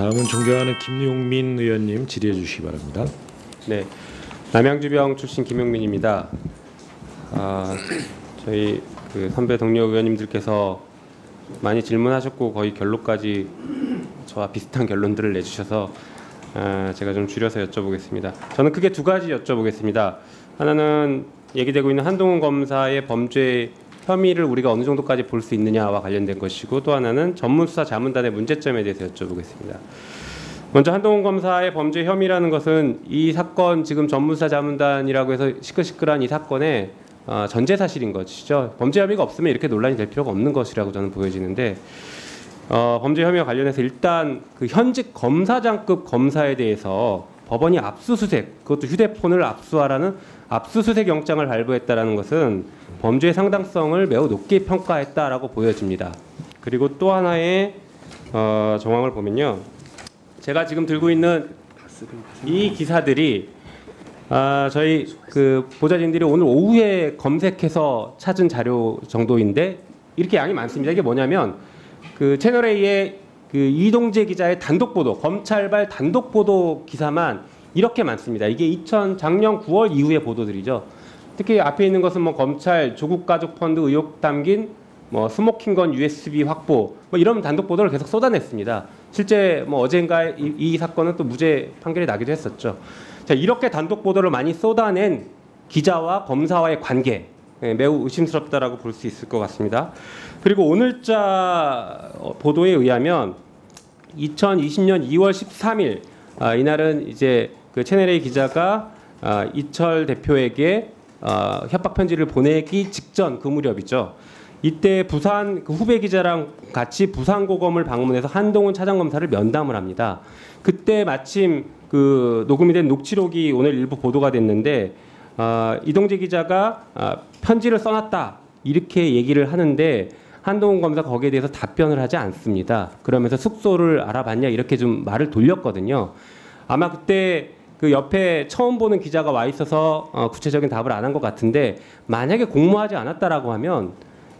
다음은 존경하는 김용민 의원님 질의해 주시기 바랍니다. 네, 남양주병 출신 김용민입니다. 저희 선배 동료 의원님들께서 많이 질문하셨고 거의 결론까지 저와 비슷한 결론들을 내주셔서 제가 좀 줄여서 여쭤보겠습니다. 저는 크게 두 가지 여쭤보겠습니다. 하나는 얘기되고 있는 한동훈 검사의 범죄 혐의를 우리가 어느 정도까지 볼 수 있느냐와 관련된 것이고, 또 하나는 전문수사자문단의 문제점에 대해서 여쭤보겠습니다. 먼저 한동훈 검사의 범죄 혐의라는 것은 이 사건, 지금 전문수사자문단이라고 해서 시끌시끌한 이 사건의 전제 사실인 것이죠. 범죄 혐의가 없으면 이렇게 논란이 될 필요가 없는 것이라고 저는 보여지는데, 범죄 혐의와 관련해서 일단 그 현직 검사장급 검사에 대해서 법원이 압수수색, 그것도 휴대폰을 압수하라는 압수수색 영장을 발부했다라는 것은 범죄의 상당성을 매우 높게 평가했다라고 보여집니다. 그리고 또 하나의 정황을 보면요, 제가 지금 들고 있는 이 기사들이 저희 보좌진들이 오늘 오후에 검색해서 찾은 자료 정도인데, 이렇게 양이 많습니다. 이게 뭐냐면 채널A의 이동재 기자의 단독 보도, 검찰발 단독 보도 기사만 이렇게 많습니다. 이게 작년 9월 이후의 보도들이죠. 특히 앞에 있는 것은 검찰 조국 가족 펀드 의혹 담긴 스모킹건 USB 확보, 이런 단독 보도를 계속 쏟아냈습니다. 실제 어젠가 이 사건은 또 무죄 판결이 나기도 했었죠. 자, 이렇게 단독 보도를 많이 쏟아낸 기자와 검사와의 관계, 매우 의심스럽다라고 볼 수 있을 것 같습니다. 그리고 오늘자 보도에 의하면 2020년 2월 13일 이날은 이제 채널A 기자가 이철 대표에게 협박 편지를 보내기 직전 그 무렵이죠. 이때 부산 후배 기자랑 같이 부산고검을 방문해서 한동훈 차장검사를 면담을 합니다. 그때 마침 녹음이 된 녹취록이 오늘 일부 보도가 됐는데, 이동재 기자가 편지를 써놨다 이렇게 얘기를 하는데, 한동훈 검사가 거기에 대해서 답변을 하지 않습니다. 그러면서 숙소를 알아봤냐 이렇게 좀 말을 돌렸거든요. 아마 그때 옆에 처음 보는 기자가 와 있어서 구체적인 답을 안 한 것 같은데, 만약에 공모하지 않았다라고 하면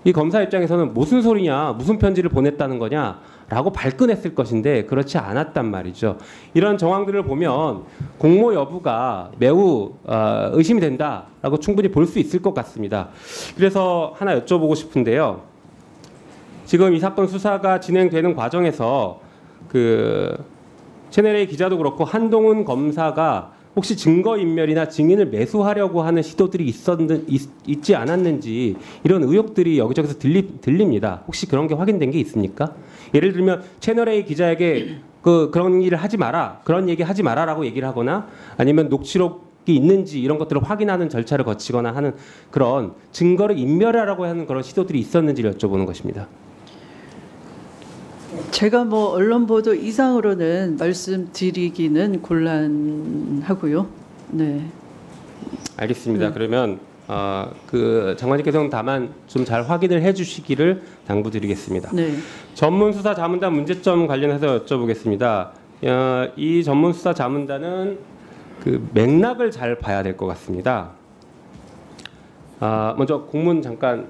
이 검사 입장에서는 무슨 소리냐, 무슨 편지를 보냈다는 거냐라고 발끈했을 것인데 그렇지 않았단 말이죠. 이런 정황들을 보면 공모 여부가 매우 의심이 된다라고 충분히 볼 수 있을 것 같습니다. 그래서 하나 여쭤보고 싶은데요. 지금 이 사건 수사가 진행되는 과정에서 채널A 기자도 그렇고 한동훈 검사가 혹시 증거인멸이나 증인을 매수하려고 하는 시도들이 있지 않았는지, 이런 의혹들이 여기저기서 들립니다. 혹시 그런 게 확인된 게 있습니까? 예를 들면 채널A 기자에게 그런 일을 하지 마라, 그런 얘기 하지 마라라고 얘기를 하거나, 아니면 녹취록이 있는지 이런 것들을 확인하는 절차를 거치거나 하는 그런 증거를 인멸하라고 하는 그런 시도들이 있었는지를 여쭤보는 것입니다. 제가 언론 보도 이상으로는 말씀드리기는 곤란하고요. 네. 알겠습니다. 그러면 장관님께서는 다만 좀 잘 확인을 해주시기를 당부드리겠습니다. 네. 전문수사자문단 문제점 관련해서 여쭤보겠습니다. 이 전문수사자문단은 맥락을 잘 봐야 될 것 같습니다. 먼저 공문 잠깐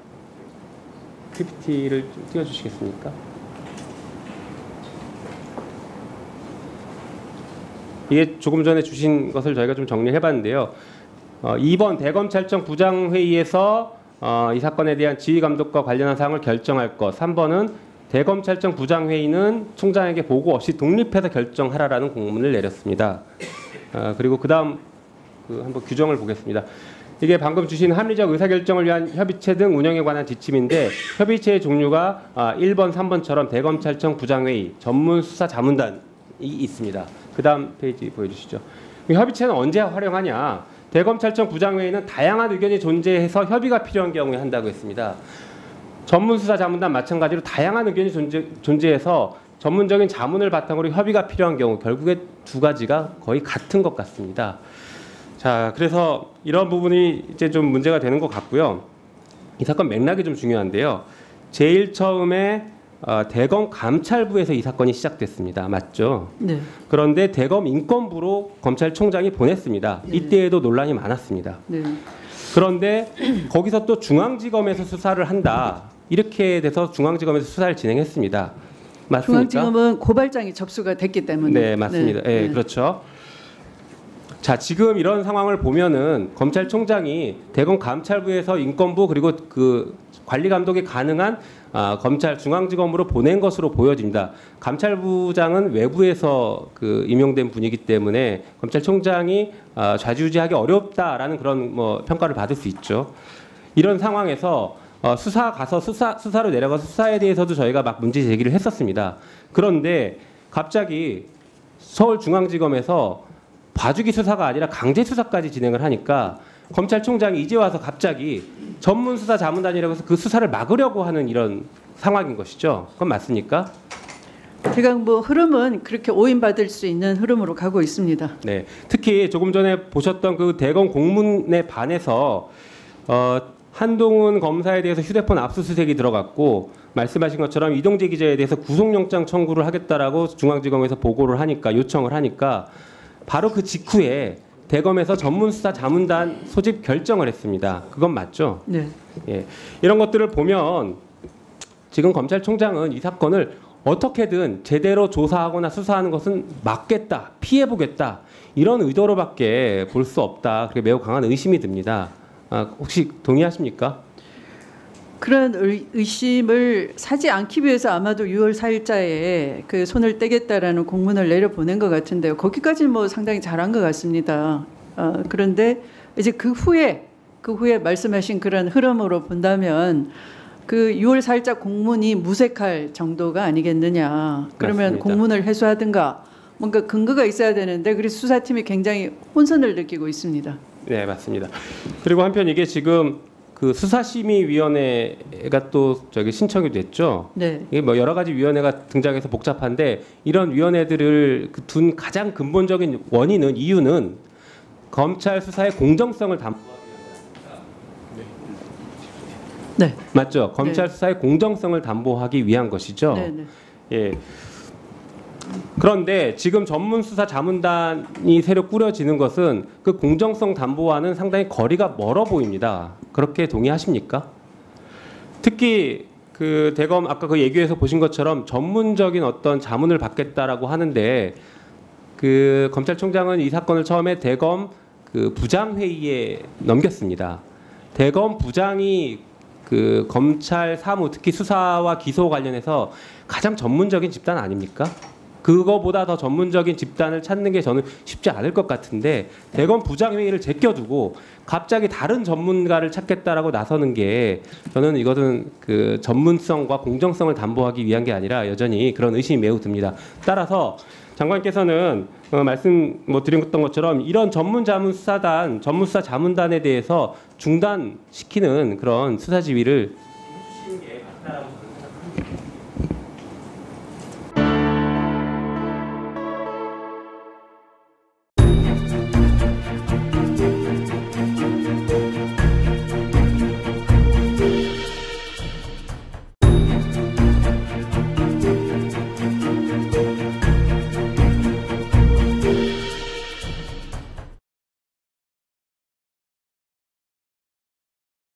PPT를 좀 띄워주시겠습니까? 이게 조금 전에 주신 것을 저희가 좀 정리해봤는데요. 2번 대검찰청 부장회의에서 이 사건에 대한 지휘감독과 관련한 사항을 결정할 것. 3번은 대검찰청 부장회의는 총장에게 보고 없이 독립해서 결정하라라는 공문을 내렸습니다. 그리고 그 다음 한번 규정을 보겠습니다. 이게 방금 주신 합리적 의사결정을 위한 협의체 등 운영에 관한 지침인데, 협의체의 종류가 1번, 3번처럼 대검찰청 부장회의, 전문수사자문단이 있습니다. 그 다음 페이지 보여주시죠. 협의체는 언제 활용하냐. 대검찰청 부장회의는 다양한 의견이 존재해서 협의가 필요한 경우에 한다고 했습니다. 전문수사자문단 마찬가지로 다양한 의견이 존재해서 전문적인 자문을 바탕으로 협의가 필요한 경우, 결국에 두 가지가 거의 같은 것 같습니다. 자, 그래서 이런 부분이 이제 좀 문제가 되는 것 같고요. 이 사건 맥락이 좀 중요한데요. 제일 처음에 대검 감찰부에서 이 사건이 시작됐습니다. 맞죠? 네. 그런데 대검 인권부로 검찰총장이 보냈습니다. 네. 이때에도 논란이 많았습니다. 네. 그런데 거기서 또 중앙지검에서 수사를 한다, 이렇게 돼서 중앙지검에서 수사를 진행했습니다. 맞습니까? 중앙지검은 고발장이 접수가 됐기 때문에. 네, 맞습니다. 네, 그렇죠. 자, 지금 이런 상황을 보면은 검찰총장이 대검 감찰부에서 인권부 그리고 그 관리 감독이 가능한 검찰 중앙지검으로 보낸 것으로 보여집니다. 감찰부장은 외부에서 그 임용된 분이기 때문에 검찰총장이 좌지우지하기 어렵다라는 그런 뭐 평가를 받을 수 있죠. 이런 상황에서 수사 가서 수사로 내려가서 수사에 대해서도 저희가 막 문제 제기를 했었습니다. 그런데 갑자기 서울중앙지검에서 봐주기 수사가 아니라 강제 수사까지 진행을 하니까 검찰총장이 이제 와서 갑자기 전문수사 자문단이라고 해서 그 수사를 막으려고 하는 이런 상황인 것이죠. 그건 맞습니까? 대강 뭐 흐름은 그렇게 오인받을 수 있는 흐름으로 가고 있습니다. 네. 특히 조금 전에 보셨던 그 대검 공문에 반해서 한동훈 검사에 대해서 휴대폰 압수수색이 들어갔고 말씀하신 것처럼 이동재 기자에 대해서 구속영장 청구를 하겠다라고 중앙지검에서 보고를 하니까 요청을 하니까 바로 그 직후에 대검에서 전문수사 자문단 소집 결정을 했습니다. 그건 맞죠? 네. 예. 이런 것들을 보면 지금 검찰총장은 이 사건을 어떻게든 제대로 조사하거나 수사하는 것은 막겠다, 피해보겠다 이런 의도로밖에 볼 수 없다. 그게 매우 강한 의심이 듭니다. 혹시 동의하십니까? 그런 의심을 사지 않기 위해서 아마도 6월 4일자에 그 손을 떼겠다라는 공문을 내려보낸 것 같은데요. 거기까지는 뭐 상당히 잘한 것 같습니다. 그런데 이제 그 후에 말씀하신 그런 흐름으로 본다면 그 6월 4일자 공문이 무색할 정도가 아니겠느냐. 그러면 맞습니다. 공문을 해소하든가 뭔가 근거가 있어야 되는데 그래서 수사팀이 굉장히 혼선을 느끼고 있습니다. 네, 맞습니다. 그리고 한편 이게 지금 그 수사심의위원회가 또 저기 신청이 됐죠. 네. 이게 뭐 여러 가지 위원회가 등장해서 복잡한데 이런 위원회들을 둔 가장 근본적인 원인은 이유는 검찰 수사의 공정성을 네. 맞죠? 검찰 수사의 공정성을 담보하기 위한 것이죠. 네, 네. 예. 그런데 지금 전문수사 자문단이 새로 꾸려지는 것은 그 공정성 담보와는 상당히 거리가 멀어 보입니다. 그렇게 동의하십니까? 특히 그 대검 아까 그 얘기에서 보신 것처럼 전문적인 어떤 자문을 받겠다라고 하는데 그 검찰총장은 이 사건을 처음에 대검 그 부장회의에 넘겼습니다. 대검 부장이 그 검찰 사무 특히 수사와 기소 관련해서 가장 전문적인 집단 아닙니까? 그거보다 더 전문적인 집단을 찾는 게 저는 쉽지 않을 것 같은데 대검 부장회의를 제껴두고 갑자기 다른 전문가를 찾겠다라고 나서는 게 저는 이것은 그 전문성과 공정성을 담보하기 위한 게 아니라 여전히 그런 의심이 매우 듭니다. 따라서 장관께서는 말씀 드렸던 것처럼 이런 전문수사 자문단에 대해서 중단시키는 그런 수사 지휘를